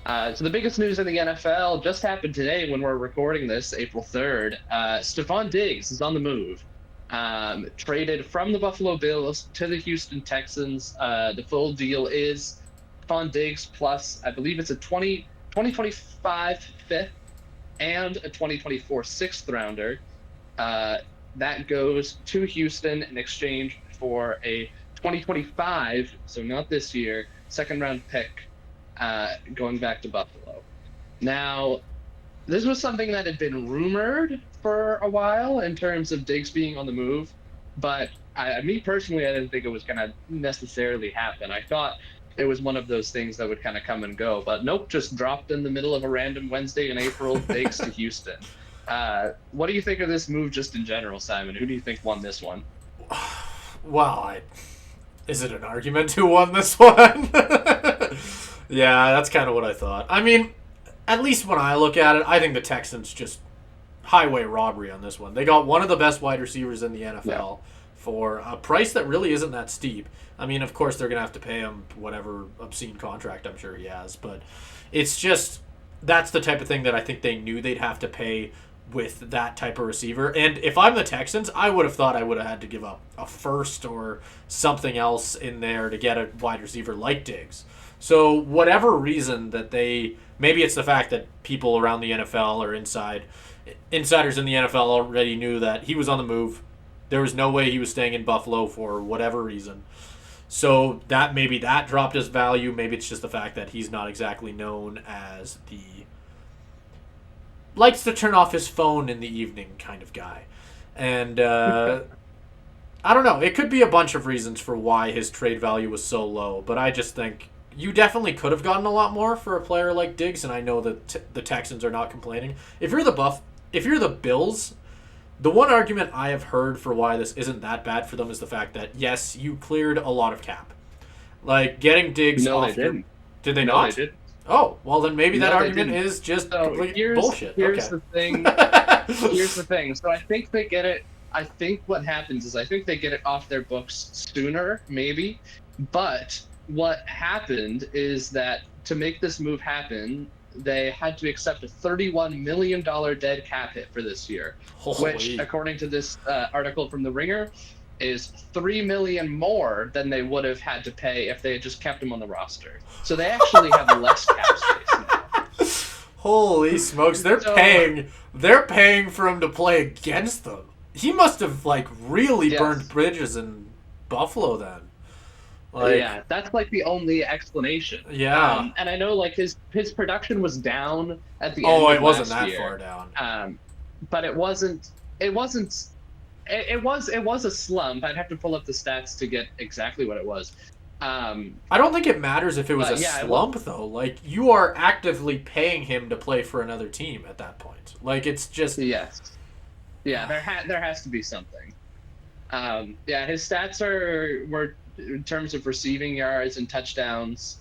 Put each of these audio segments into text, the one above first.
So the biggest news in the NFL just happened today when we're recording this, April 3rd. Stefon Diggs is on the move. Traded from the Buffalo Bills to the Houston Texans. The full deal is Stefon Diggs plus, I believe it's a 2025 fifth and a 2024 sixth rounder. Uh, that goes to Houston in exchange for a 2025, so not this year, second round pick going back to Buffalo. Now, this was something that had been rumored for a while in terms of Diggs being on the move, but me personally, I didn't think it was going to necessarily happen. I thought it was one of those things that would kind of come and go, but nope, just dropped in the middle of a random Wednesday in April, Diggs to Houston. What do you think of this move just in general, Simon? Who do you think won this one? Well, is it an argument who won this one? Yeah, that's kind of what I thought. I mean, at least when I look at it, I think the Texans just highway robbery on this one. They got one of the best wide receivers in the NFL for a price that really isn't that steep. I mean, of course, they're going to have to pay him whatever obscene contract I'm sure he has, but it's just that's the type of thing that I think they knew they'd have to pay with that type of receiver. And if I'm the Texans, I would have thought I would have had to give up a first or something else in there to get a wide receiver like Diggs. So whatever reason that maybe it's the fact that people around the NFL or insiders in the NFL already knew that he was on the move. There was no way he was staying in Buffalo for whatever reason. So maybe that dropped his value. Maybe it's just the fact that he's not exactly known as the likes to turn off his phone in the evening kind of guy. And I don't know. It could be a bunch of reasons for why his trade value was so low, but I just think you definitely could have gotten a lot more for a player like Diggs, and I know that the Texans are not complaining. If you're the Bills, the one argument I have heard for why this isn't that bad for them is the fact that yes, you cleared a lot of cap. Like getting Diggs No, off they didn't. Did they No, not? they didn't. Oh, well then maybe that No, they argument didn't. is just So complete here's bullshit. here's Okay. the thing. Here's the thing. So I think they get it. I think what happens is I think they get it off their books sooner, maybe. But what happened is that to make this move happen, they had to accept a $31 million dead cap hit for this year, which, Holy. according to this article from The Ringer, is $3 million more than they would have had to pay if they had just kept him on the roster. So they actually have less cap space now. Holy smokes! They're So- paying for him to play against them. He must have really Yes. burned bridges in Buffalo then. Yeah, that's like the only explanation. Yeah. And I know like his production was down at the end Oh, of it wasn't last that year. far down. But it wasn't. It was a slump. I'd have to pull up the stats to get exactly what it was. I don't think it matters if it was a yeah, slump though. Like you are actively paying him to play for another team at that point. Like it's just Yes. Yeah, there has to be something. Yeah, his stats were in terms of receiving yards and touchdowns.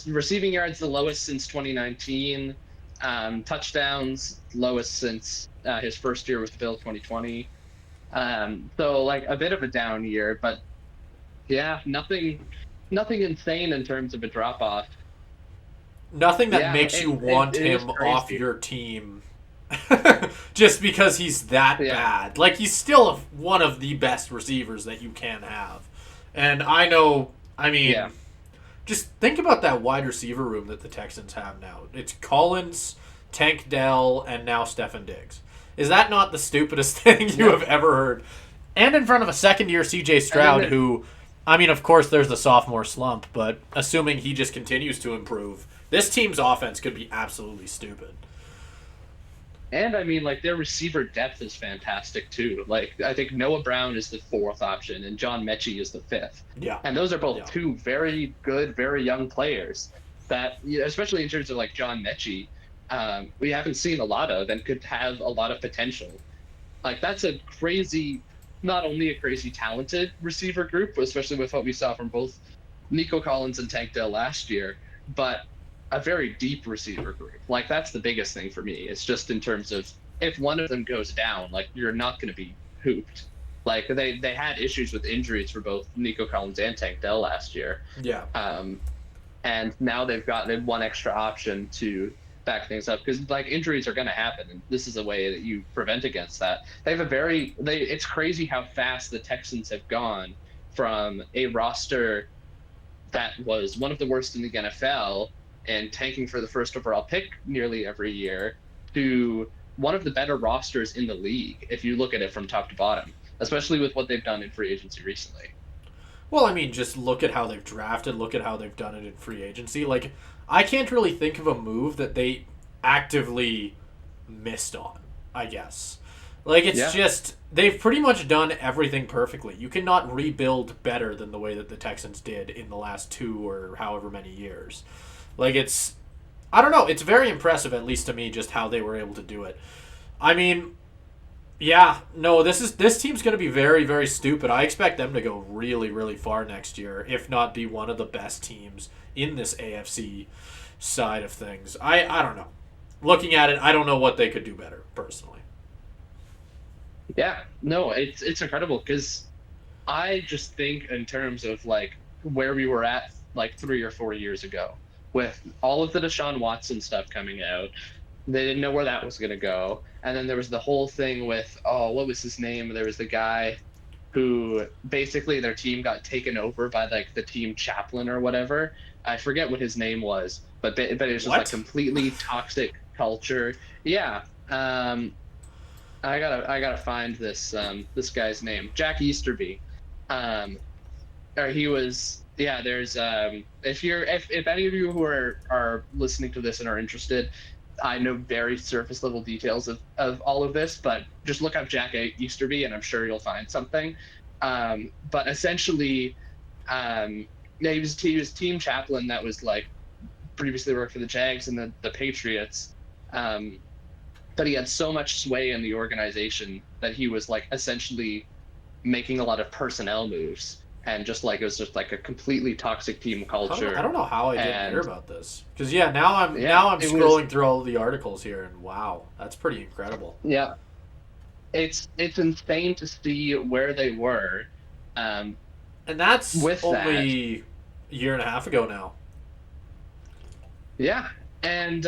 Receiving yards the lowest since 2019. Touchdowns lowest since his first year with Bill 2020. So like a bit of a down year, but yeah, nothing insane in terms of a drop off. nothing that Yeah, makes you want it is him off crazy. your team just because he's that Yeah. bad. Like he's still one of the best receivers that you can have. And I know, I mean, Yeah. just think about that wide receiver room that the Texans have now. It's Collins, Tank Dell, and now Stefon Diggs. Is that not the stupidest thing you have ever heard? And in front of a second-year C.J. Stroud, then- who, I mean, of course, there's the sophomore slump, but assuming he just continues to improve, this team's offense could be absolutely stupid. And I mean, like their receiver depth is fantastic too. Like I think Noah Brown is the fourth option, and John Mechie is the fifth. Yeah. And those are both Yeah. two very good, very young players that, especially in terms of like John Mechie, we haven't seen a lot of and could have a lot of potential. Like that's a crazy, not only a crazy talented receiver group, especially with what we saw from both Nico Collins and Tank Dell last year, but a very deep receiver group. Like that's the biggest thing for me. It's just in terms of if one of them goes down, like you're not going to be hooped. Like they had issues with injuries for both Nico Collins and Tank Dell last year. Yeah. and now they've gotten one extra option to back things up because like injuries are going to happen, and this is a way that you prevent against that. They have a very they. It's crazy how fast the Texans have gone from a roster that was one of the worst in the NFL and tanking for the first overall pick nearly every year to one of the better rosters in the league if you look at it from top to bottom, especially with what they've done in free agency recently. Well, I mean, just look at how they've drafted, look at how they've done it in free agency. Like, I can't really think of a move that they actively missed on, I guess. Like, it's Yeah. just, they've pretty much done everything perfectly. You cannot rebuild better than the way that the Texans did in the last 2 or however many years. Like, I don't know, it's very impressive, at least to me, just how they were able to do it. I mean, yeah, no, this team's going to be very, very stupid. I expect them to go really, really far next year, if not be one of the best teams in this AFC side of things. I don't know. Looking at it, I don't know what they could do better, personally. Yeah, no, it's incredible because I just think in terms of like where we were at like 3 or 4 years ago with all of the Deshaun Watson stuff coming out. They didn't know where that was going to go. And then there was the whole thing with, oh, what was his name? There was the guy who basically their team got taken over by like the team chaplain or whatever. I forget what his name was, but it was just like What? completely toxic culture. Yeah. I gotta find this guy's name. Jack Easterby. Um, or he was yeah. There's if any of you who are listening to this and are interested, I know very surface level details of all of this, but just look up Jack Easterby and I'm sure you'll find something. But essentially, yeah, he was team chaplain that was like previously worked for the Jags and the Patriots. But he had so much sway in the organization that he was like essentially making a lot of personnel moves and just like it was just like a completely toxic team culture. I don't know how I didn't hear And about this. Because yeah, now I'm it scrolling was through all the articles here, and wow, that's pretty incredible. yeah, it's insane to see where they were um, And that's with that. only a year and a half ago now. Yeah, and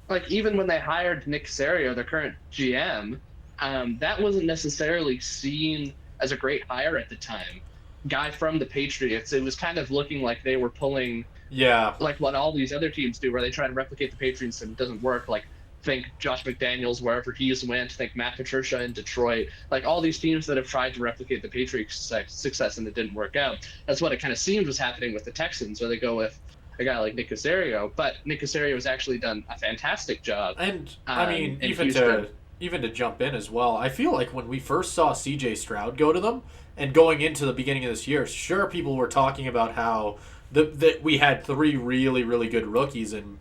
like even when they hired Nick Casario, their current GM, that wasn't necessarily seen as a great hire at the time. Guy from the Patriots, it was kind of looking like they were pulling Yeah, like what all these other teams do, where they try to replicate the Patriots and it doesn't work. Like think Josh McDaniels wherever he's went, think Matt Patricia in Detroit, like all these teams that have tried to replicate the Patriots' success and it didn't work out. That's what it kind of seemed was happening with the Texans, where they go with a guy like Nick Casario, but Nick Casario has actually done a fantastic job and I mean in Houston. even to jump in as well, I feel like when we first saw C.J. Stroud go to them, and going into the beginning of this year, sure, people were talking about how that we had three really, really good rookies in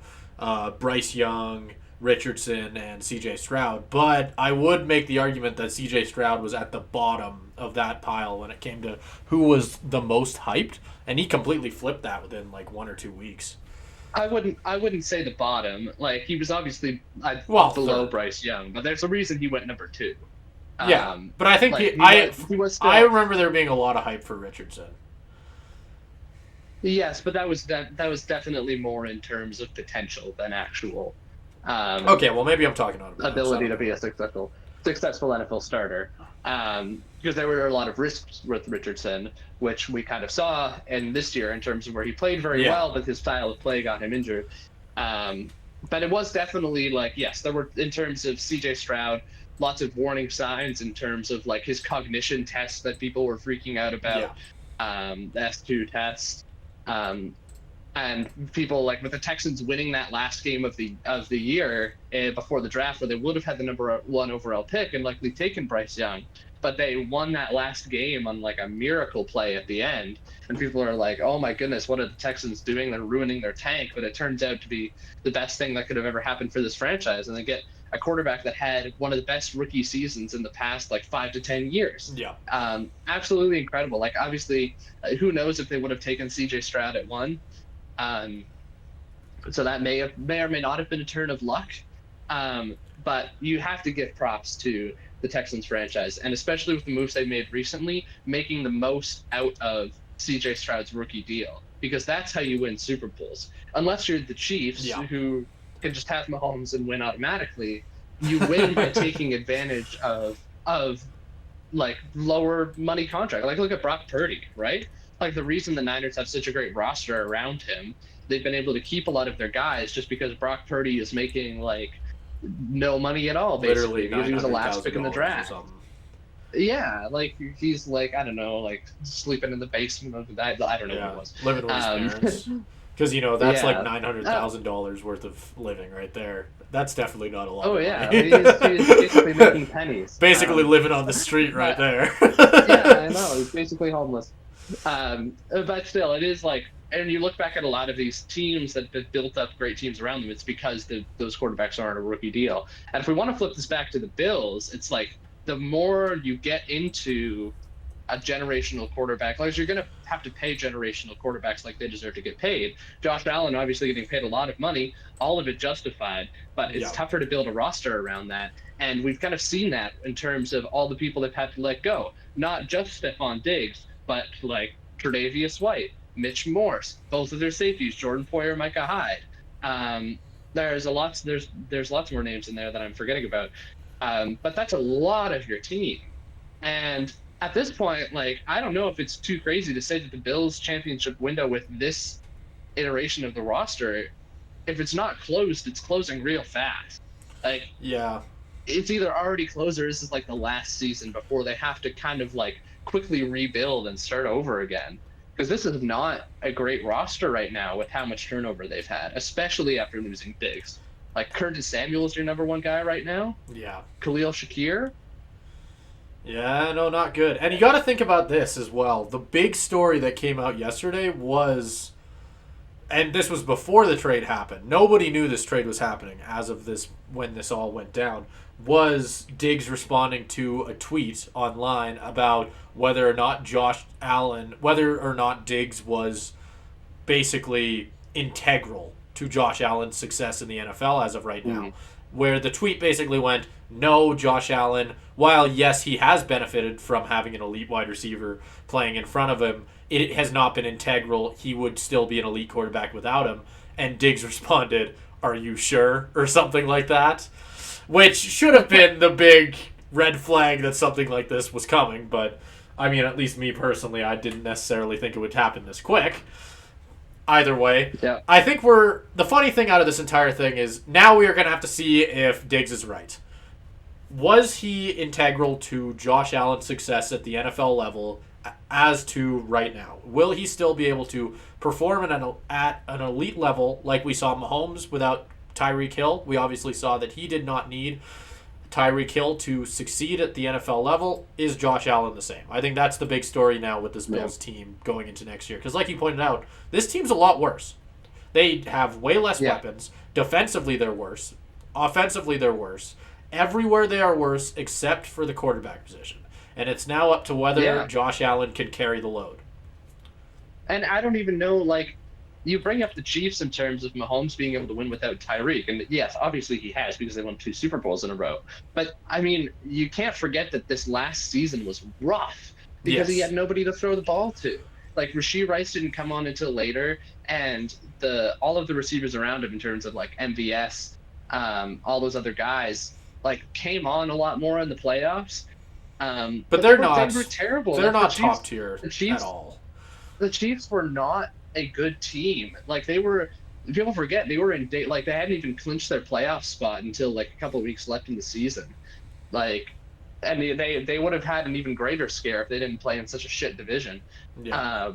Bryce Young, Richardson, and C.J. Stroud. But I would make the argument that C.J. Stroud was at the bottom of that pile when it came to who was the most hyped, and he completely flipped that within like 1 or 2 weeks. I wouldn't say the bottom. Like he was obviously Well, below third. Bryce Young, but there's a reason he went number two. Yeah, but I think Like he was I still. remember there being a lot of hype for Richardson. Yes, but that was definitely more in terms of potential than actual Okay, well maybe I'm talking out of bounds. I ability don't to be know. a successful NFL starter. Because there were a lot of risks with Richardson, which we kind of saw in this year in terms of where he played very Yeah, well, but his style of play got him injured. Um, but it was definitely like yes, there were in terms of C.J. Stroud, lots of warning signs in terms of like his cognition tests that people were freaking out yeah, about, the S2 test. Um, and people like with the Texans winning that last game of the year before the draft, where they would have had the number one overall pick and likely taken Bryce Young, but they won that last game on like a miracle play at the end, and people are like, "Oh my goodness, what are the Texans doing? They're ruining their tank." But it turns out to be the best thing that could have ever happened for this franchise, and they get a quarterback that had one of the best rookie seasons in the past like 5 to 10 years. yeah. Absolutely incredible. Like obviously, who knows if they would have taken C.J. Stroud at one. Um, so that may or may not have been a turn of luck. But you have to give props to the Texans franchise, and especially with the moves they made recently, making the most out of CJ Stroud's rookie deal. because that's how you win Super Bowls. Unless you're the Chiefs, Yeah. who can just have Mahomes and win automatically, you win by taking advantage of like lower money contract. Like look at Brock Purdy, right? Like the reason the Niners have such a great roster around him, they've been able to keep a lot of their guys just because Brock Purdy is making like no money at all, Literally basically, because he was the $900,000 last pick in the or draft. something. Yeah, like he's like I don't know, like sleeping in the basement of the I don't know what Yeah, it was. living with his parents. Because that's like Yeah. $900,000 worth of living right there. That's definitely not a lot Oh of yeah, money. he's basically making pennies. Basically living on the street right But there. yeah, I know he's basically homeless. But still, it is like, and you look back at a lot of these teams that have built up great teams around them. It's because those quarterbacks aren't a rookie deal. And if we want to flip this back to the Bills, it's like the more you get into a generational quarterback, like you're going to have to pay generational quarterbacks like they deserve to get paid. Josh Allen obviously getting paid a lot of money, all of it justified, but it's Yeah. tougher to build a roster around that. And we've kind of seen that in terms of all the people they've had to let go, not just Stefon Diggs, but like Tre'Davious White, Mitch Morse, both of their safeties, Jordan Poyer, Micah Hyde. There's lots more names in there that I'm forgetting about. But that's a lot of your team. And at this point, like I don't know if it's too crazy to say that the Bills championship window with this iteration of the roster, if it's not closed, it's closing real fast. Like Yeah. it's either already closed or this is like the last season before they have to kind of like quickly rebuild and start over again. Because this is not a great roster right now with how much turnover they've had, especially after losing Diggs. Like Curtis Samuel is your number one guy right now. Yeah. Khalil Shakir. Yeah, no, not good. And you got to think about this as well. The big story that came out yesterday was, and this was before the trade happened. Nobody knew this trade was happening as of this when this all went down. Was Diggs responding to a tweet online about whether or not whether or not Diggs was basically integral to Josh Allen's success in the NFL as of right now. Mhm. Where the tweet basically went, no, Josh Allen, while yes, he has benefited from having an elite wide receiver playing in front of him, it has not been integral. He would still be an elite quarterback without him. And Diggs responded, are you sure? Or something like that. Which should have been the big red flag that something like this was coming. But, I mean, at least me personally, I didn't necessarily think it would happen this quick. Either way, Yeah. I think the funny thing out of this entire thing is now we are going to have to see if Diggs is right. Was he integral to Josh Allen's success at the NFL level as to right now? Will he still be able to perform at an elite level like we saw Mahomes without Tyreek Hill? We obviously saw that he did not need Tyreek Hill to succeed at the NFL level. Is Josh Allen the same? I think that's the big story now with this Bills team going into next year. Because like you pointed out, this team's a lot worse. They have way less weapons. Defensively, they're worse. Offensively, they're worse. Everywhere they are worse except for the quarterback position. And it's now up to whether Josh Allen can carry the load. And I don't even know, like, you bring up the Chiefs in terms of Mahomes being able to win without Tyreek. And yes, obviously he has because they won 2 Super Bowls in a row. But, I mean, you can't forget that this last season was rough because he had nobody to throw the ball to. Like, Rashee Rice didn't come on until later, and all of the receivers around him in terms of, like, MVS, all those other guys, like, came on a lot more in the playoffs. But they were terrible. They're not top tier at all. The Chiefs were not a good team. Like they were, people forget they were like they hadn't even clinched their playoff spot until like a couple of weeks left in the season. Like, and they would have had an even greater scare if they didn't play in such a shit division. Yeah.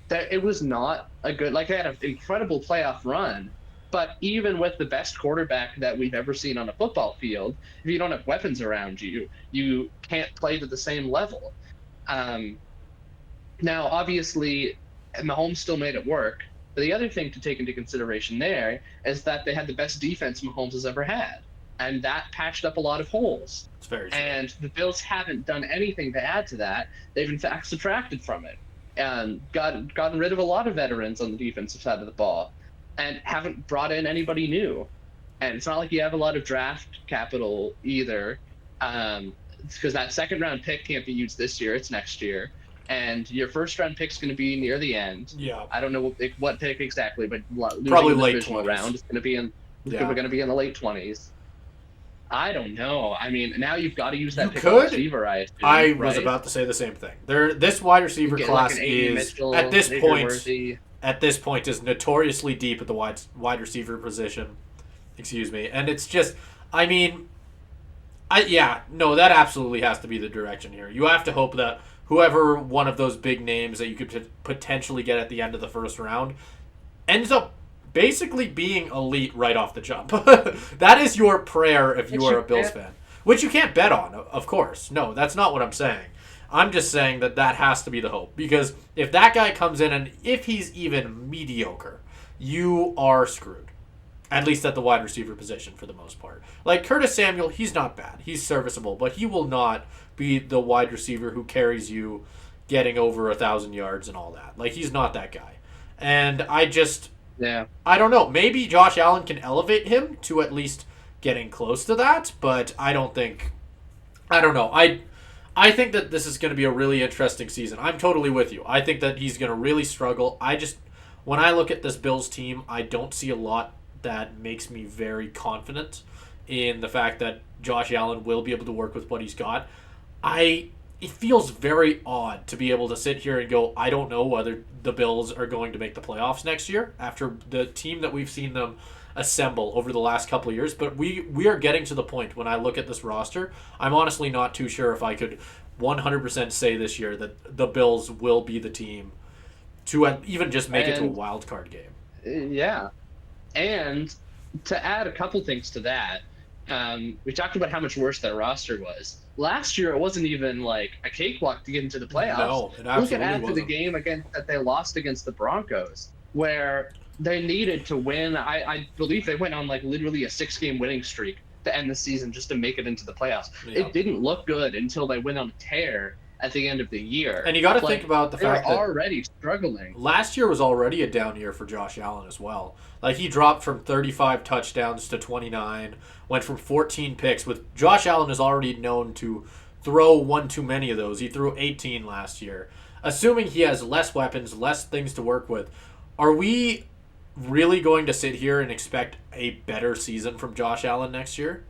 That it was not a good. Like they had an incredible playoff run, but even with the best quarterback that we've ever seen on a football field, if you don't have weapons around you, you can't play to the same level. Now, obviously, Mahomes still made it work. But the other thing to take into consideration there is that they had the best defense Mahomes has ever had. And that patched up a lot of holes. It's very true. And the Bills haven't done anything to add to that. They've, in fact, subtracted from it. And gotten rid of a lot of veterans on the defensive side of the ball. And haven't brought in anybody new. And it's not like you have a lot of draft capital either. Because that second-round pick can't be used this year. It's next year. and your first round pick's going to be near the end. Yeah. I don't know what pick exactly, but losing Probably in the late divisional 20s. round is going to be Yeah. we're going to be in the late 20s. I don't know. I mean, now you've got to use that You pick on could. receiver, I assume, I was right? about to say the same thing. This wide receiver Get like class an A.D. is Mitchell, at this Xavier point Worthy. is notoriously deep at the wide receiver position. Excuse me, and it's just, I mean, that absolutely has to be the direction here. You have to hope that whoever one of those big names that you could potentially get at the end of the first round ends up basically being elite right off the jump. That is your prayer if you are a Bills fan. Which you can't bet on, of course. No, that's not what I'm saying. I'm just saying that has to be the hope. Because if that guy comes in and if he's even mediocre, you are screwed. At least at the wide receiver position for the most part. Like Curtis Samuel, he's not bad. He's serviceable. But he will not be the wide receiver who carries you getting over 1,000 yards and all that. Like, he's not that guy. And I don't know. Maybe Josh Allen can elevate him to at least getting close to that, but I don't know. I think that this is going to be a really interesting season. I'm totally with you. I think that he's going to really struggle. When I look at this Bills team, I don't see a lot that makes me very confident in the fact that Josh Allen will be able to work with what he's got. It feels very odd to be able to sit here and go, I don't know whether the Bills are going to make the playoffs next year after the team that we've seen them assemble over the last couple of years. But we are getting to the point when I look at this roster, I'm honestly not too sure if I could 100% say this year that the Bills will be the team to even just make it to a wild card game. Yeah. And to add a couple things to that, we talked about how much worse that roster was. Last year, it wasn't even like a cakewalk to get into the playoffs. No, it absolutely Look at after wasn't. the game that they lost against the Broncos, where they needed to win. I believe they went on like literally a 6-game winning streak to end the season just to make it into the playoffs. Yeah. It didn't look good until they went on a tear at the end of the year. And you got to think about the fact that they're already struggling. Last year was already a down year for Josh Allen as well. Like, he dropped from 35 touchdowns to 29, went from 14 picks. With Josh Allen is already known to throw one too many of those. He threw 18 last year. Assuming he has less weapons, less things to work with, are we really going to sit here and expect a better season from Josh Allen next year?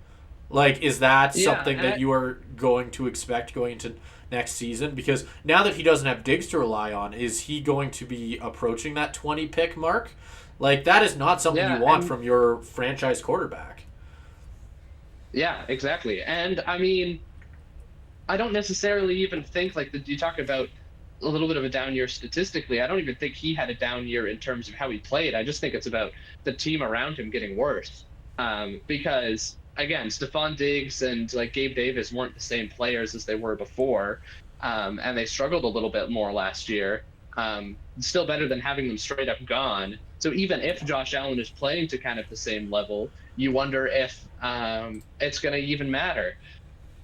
Like, is that something that you are going to expect going into next season? Because now that he doesn't have Diggs to rely on, is he going to be approaching that 20 pick mark? Like, that is not something you want from your franchise quarterback. Yeah, exactly. And I mean, I don't necessarily even think you talk about a little bit of a down year statistically. I don't even think he had a down year in terms of how he played. I just think it's about the team around him getting worse. Because again, Stefon Diggs and like Gabe Davis weren't the same players as they were before, and they struggled a little bit more last year. Still better than having them straight up gone. So even if Josh Allen is playing to kind of the same level, you wonder if it's going to even matter.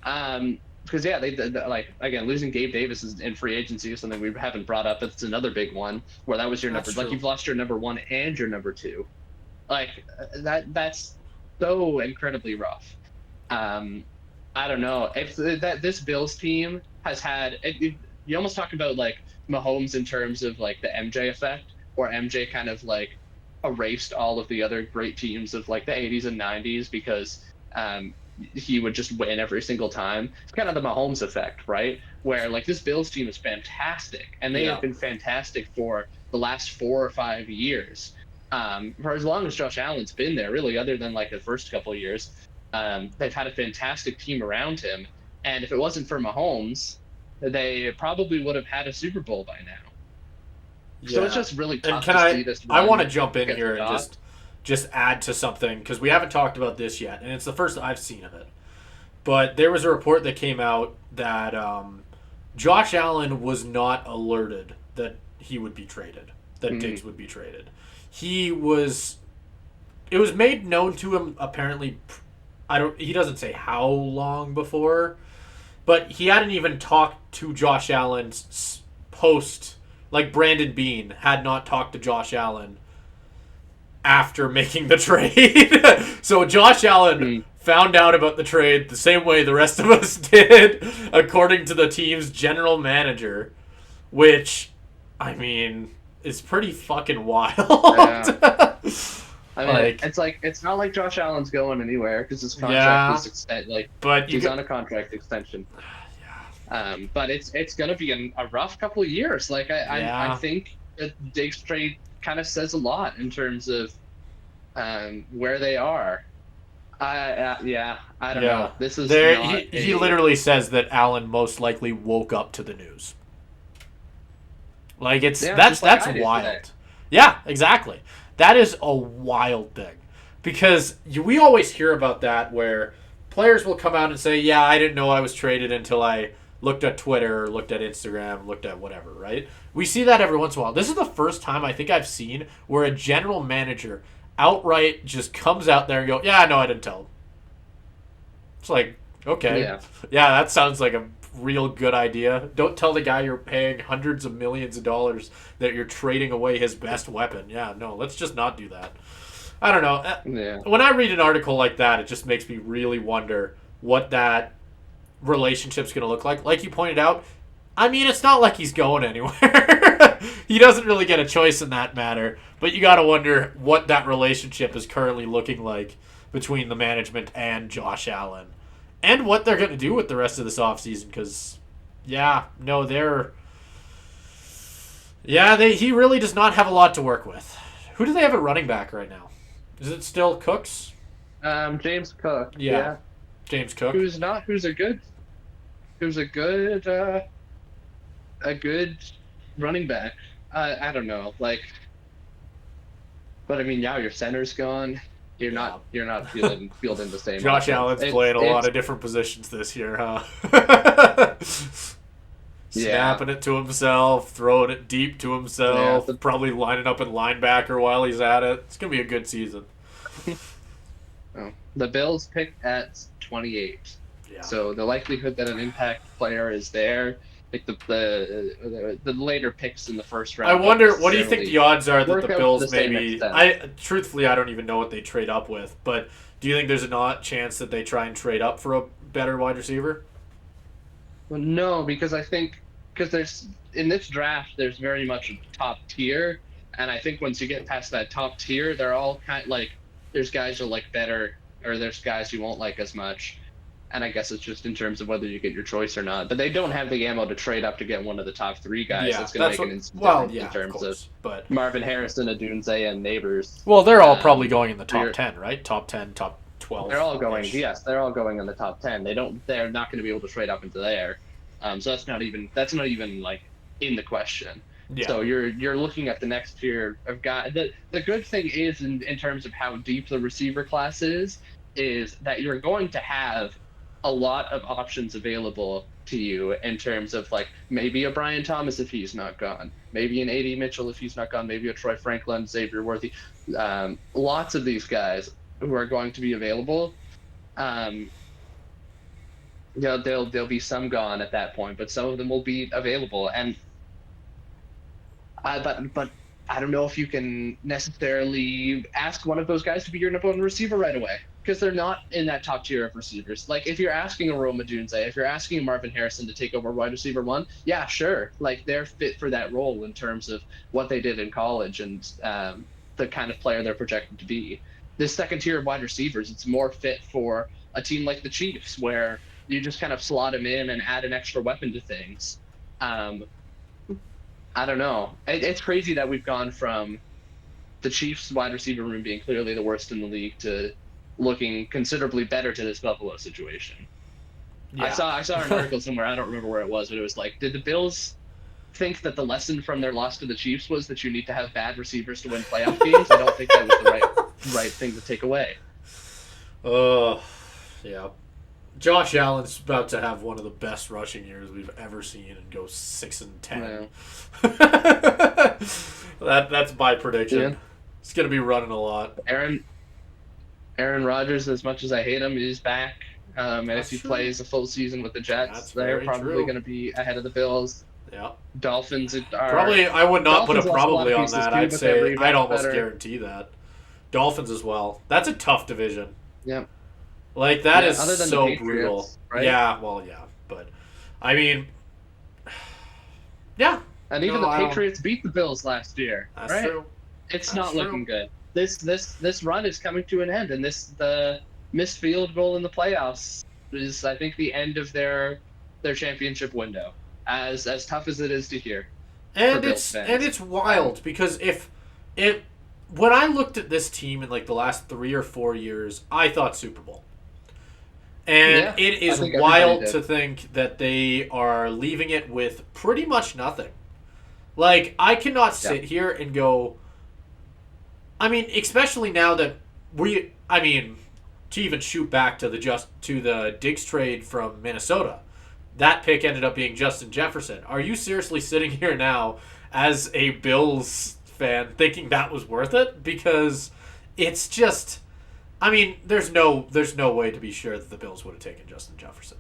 Because they like, again, losing Gabe Davis in free agency is something we haven't brought up. It's another big one where that was your number. Like, you've lost your number 1 and your number 2. Like, that's so incredibly rough. I don't know if this Bills team has had. You almost talk about like Mahomes in terms of like the MJ effect, or MJ kind of like erased all of the other great teams of like the 80s and 90s because he would just win every single time. It's kind of the Mahomes effect, right? Where like this Bills team is fantastic, and they have been fantastic for the last 4 or 5 years. For as long as Josh Allen's been there, really, other than like the first couple of years, they've had a fantastic team around him. And if it wasn't for Mahomes, they probably would have had a Super Bowl by now. Yeah. So it's just really tough to see this. I want to jump in here and just add to something, because we haven't talked about this yet, and it's the first I've seen of it. But there was a report that came out that Josh Allen was not alerted that he would be traded, that Diggs would be traded. It was made known to him apparently. He doesn't say how long before, but he hadn't even talked to Josh Allen's post. Like, Brandon Beane had not talked to Josh Allen after making the trade. So Josh Allen found out about the trade the same way the rest of us did, according to the team's general manager, which, I mean, is pretty fucking wild. Yeah. I mean, Like, it's not like Josh Allen's going anywhere because his contract yeah, is extended. Like but you he's get, on a contract extension. yeah, But it's gonna be a rough couple of years. Like I yeah. think that Diggs trade kind of says a lot in terms of where they are. Yeah, I don't Yeah. know. This is There not he a literally says that Allen most likely woke up to the news. Like yeah, just like that's I did today. wild. Yeah, exactly. That is a wild thing. Because we always hear about that where players will come out and say, "Yeah, I didn't know I was traded until I looked at Twitter, looked at Instagram, looked at whatever," right? We see that every once in a while. This is the first time I think I've seen where a general manager outright just comes out there and go, "Yeah, no, I didn't tell him." It's like, okay, Yeah, yeah, that sounds like a real good idea. Don't tell the guy you're paying hundreds of millions of dollars that you're trading away his best weapon. Yeah, no, let's just not do that. I don't know. yeah, When I read an article like that, it just makes me really wonder what that relationship's going to look like. Like you pointed out, I mean, it's not like he's going anywhere. He doesn't really get a choice in that matter. But you got to wonder what that relationship is currently looking like between the management and Josh Allen. And what they're going to do with the rest of this offseason. Because, yeah, no, they're. Yeah, he really does not have a lot to work with. Who do they have at running back right now? Is it still Cooks? James Cook. Yeah, Yeah, James Cook. who's a good running back. I don't know, like, but I mean, now your center's gone. Yeah. You're not fielding the same Josh offense. Allen's playing a lot of different positions this year, huh? Yeah, Snapping it to himself, throwing it deep to yeah. himself, probably lining up in linebacker while he's at it. It's going to be a good season. The Bills picked at 28, Yeah. so the likelihood that an impact player is there, like the later picks in the first round. I don't wonder, what do you think necessarily the odds are that work the out to Bills the same maybe. extent. Truthfully, I don't even know what they trade up with, but do you think there's a not chance that they try and trade up for a better wide receiver? Well, no, because I think there's in this draft there's very much a top tier, and I think once you get past that top tier, they're all kind of like there's guys you like better, or there's guys you won't like as much, and I guess it's just in terms of whether you get your choice or not. But they don't have the ammo to trade up to get one of the top three guys. Yeah, That's going to that's make what. an instant Well, difference yeah, in of terms of course, but Marvin Harrison, Adunze, and Neighbors. well, they're all probably Um, going in the top they're 10, right? Top 10, top 12. they're all going. Yes, they're all going in the top 10. They're not going to be able to trade up into there. So that's not even like in the question. Yeah. So you're looking at the next tier of guys. The good thing is in terms of how deep the receiver class is that you're going to have a lot of options available to you in terms of like maybe a Brian Thomas if he's not gone, maybe an A.D. Mitchell if he's not gone, maybe a Troy Franklin, Xavier Worthy, lots of these guys who are going to be available. There'll be some gone at that point, but some of them will be available. And but I don't know if you can necessarily ask one of those guys to be your number one receiver right away because they're not in that top tier of receivers. Like if you're asking a Rome Odunze, if you're asking Marvin Harrison to take over wide receiver one, yeah, sure, like they're fit for that role in terms of what they did in college and the kind of player they're projected to be. This second tier of wide receivers, it's more fit for a team like the Chiefs where you just kind of slot them in and add an extra weapon to things. I don't know. It's crazy that we've gone from the Chiefs' wide receiver room being clearly the worst in the league to looking considerably better to this Buffalo situation. Yeah. I saw an article somewhere, I don't remember where it was, but it was like, did the Bills think that the lesson from their loss to the Chiefs was that you need to have bad receivers to win playoff games? I don't think that was the right thing to take away. Yeah. Josh Allen's about to have one of the best rushing years we've ever seen and go 6-10. Yeah. That's my prediction. Yeah. He's gonna be running a lot. Aaron Rodgers, as much as I hate him, is back. And That's if he true. plays a full season with the Jets, That's they're very probably true. going to be ahead of the Bills. Yeah. Dolphins are Probably, I would not put a Dolphins lost a lot probably of on pieces that. too, I'd but they're say rebounding I'd almost better. guarantee that. Dolphins as well. That's a tough division. Yeah. Like that Yeah, is other than the so Patriots, brutal. right? Yeah, well, yeah, but I mean, yeah, And even No, the I don't. Patriots beat the Bills last year, That's right? true. It's That's not true. looking good. This run is coming to an end, and the missed field goal in the playoffs is, I think, the end of their championship window. As tough as it is to hear for And Bills it's fans. wild because if when I looked at this team in like the last 3 or 4 years, I thought Super Bowl. And Yeah, it I is think everybody wild did. to think that they are leaving it with pretty much nothing. Like, I cannot Yeah, sit here and go, I mean, especially now that I mean, to even shoot back to the Diggs trade from Minnesota, that pick ended up being Justin Jefferson. Are you seriously sitting here now as a Bills fan thinking that was worth it? Because it's just, I mean, there's no way to be sure that the Bills would have taken Justin Jefferson.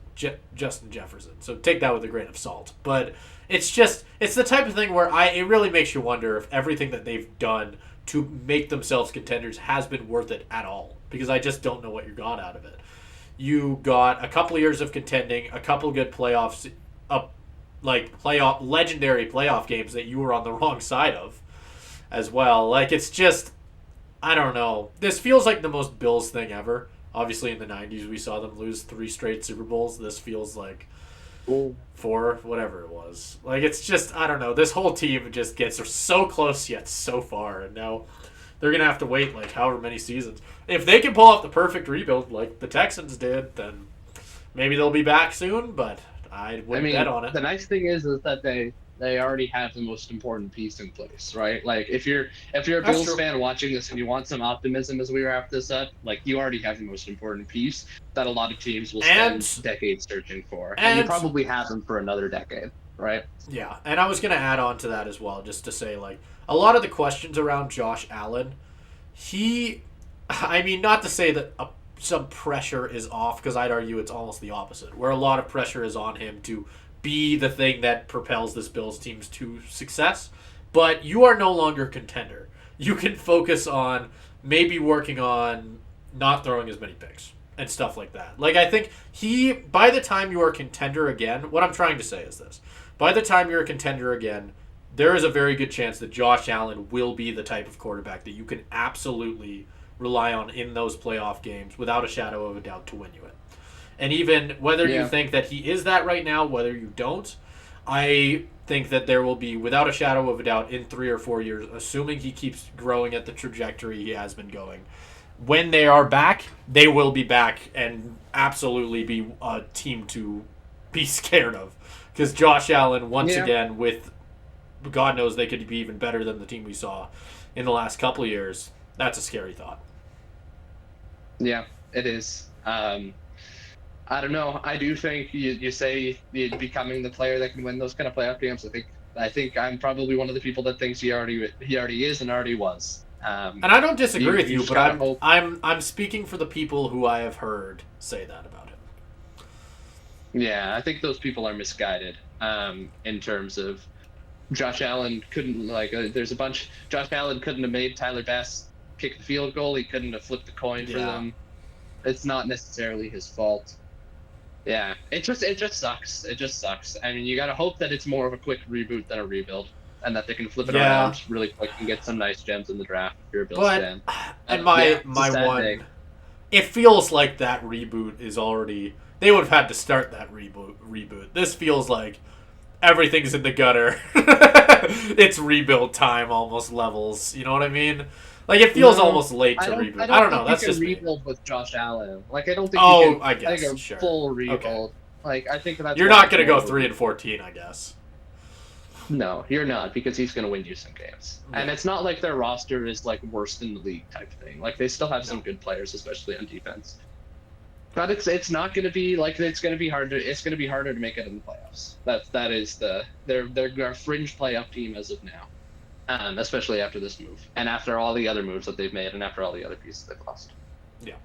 So take that with a grain of salt. But it's the type of thing where it really makes you wonder if everything that they've done to make themselves contenders has been worth it at all. Because I just don't know what you got out of it. You got a couple of years of contending, a couple good playoffs, playoff legendary playoff games that you were on the wrong side of as well. Like, it's just, I don't know. This feels like the most Bills thing ever. Obviously, in the '90s, we saw them lose 3 straight Super Bowls. This feels like cool. 4, whatever it was. Like, it's just, I don't know. This whole team just gets so close yet so far, and now they're gonna have to wait like however many seasons. If they can pull off the perfect rebuild like the Texans did, then maybe they'll be back soon. But I I wouldn't bet mean, on it. the nice thing is that they already have the most important piece in place, right? Like if you're a That's Bills true. fan watching this and you want some optimism as we wrap this up, like you already have the most important piece that a lot of teams will And spend decades searching for, and you and probably have them for another decade, right? yeah, and I was gonna add on to that as well, just to say like a lot of the questions around Josh Allen, he, I mean, not to say that some pressure is off because I'd argue it's almost the opposite, where a lot of pressure is on him to be the thing that propels this Bills teams to success. But you are no longer a contender. You can focus on maybe working on not throwing as many picks and stuff like that. Like, I think by the time you are a contender again, what I'm trying to say is this: by the time you're a contender again, there is a very good chance that Josh Allen will be the type of quarterback that you can absolutely rely on in those playoff games without a shadow of a doubt to win you it. And even whether you Yeah, think that he is that right now, whether you don't, I think that there will be, without a shadow of a doubt, in 3 or 4 years, assuming he keeps growing at the trajectory he has been going, when they are back, they will be back and absolutely be a team to be scared of. Because Josh Allen, once yeah, again, with God knows they could be even better than the team we saw in the last couple of years, that's a scary thought. yeah. It is. I don't know. I do think you say becoming the player that can win those kind of playoff games. I think I'm probably one of the people that thinks he already is and already was. And I don't disagree with You you, just but gotta I'm hope. I'm I'm speaking for the people who I have heard say that about him. Yeah, I think those people are misguided. In terms of Josh Allen couldn't there's a bunch. Josh Allen couldn't have made Tyler Bass kick the field goal. He couldn't have flipped the coin for Yeah. them. It's not necessarily his fault. Yeah, it just sucks. It just sucks. I mean, you gotta hope that it's more of a quick reboot than a rebuild, and that they can flip it Yeah. around really quick and get some nice gems in the draft if you're a Bills But fan. and Yeah, my it's a my sad day. one it feels like that reboot is already they would have had to start that reboot. This feels like everything's in the gutter. It's rebuild time almost levels. You know what I mean? Like it feels No, almost late I to don't. I reboot. I don't don't know. think you That's can just me. rebuild with Josh Allen. Like, I don't think you Oh, can. I I think guess a sure. full Okay. rebuild. Like, I think that's You're why not it's gonna more go of a three and reboot. 14, I guess. No, you're not, because he's going to win you some games. And Yeah. it's not like their roster is like worst in the league type thing. Like, they still have some No. good players, especially on defense. But it's not going to be like it's going to be hard to it's going to be harder to make it in the playoffs. That is they're a fringe playoff team as of now, especially after this move and after all the other moves that they've made and after all the other pieces they've lost. Yeah.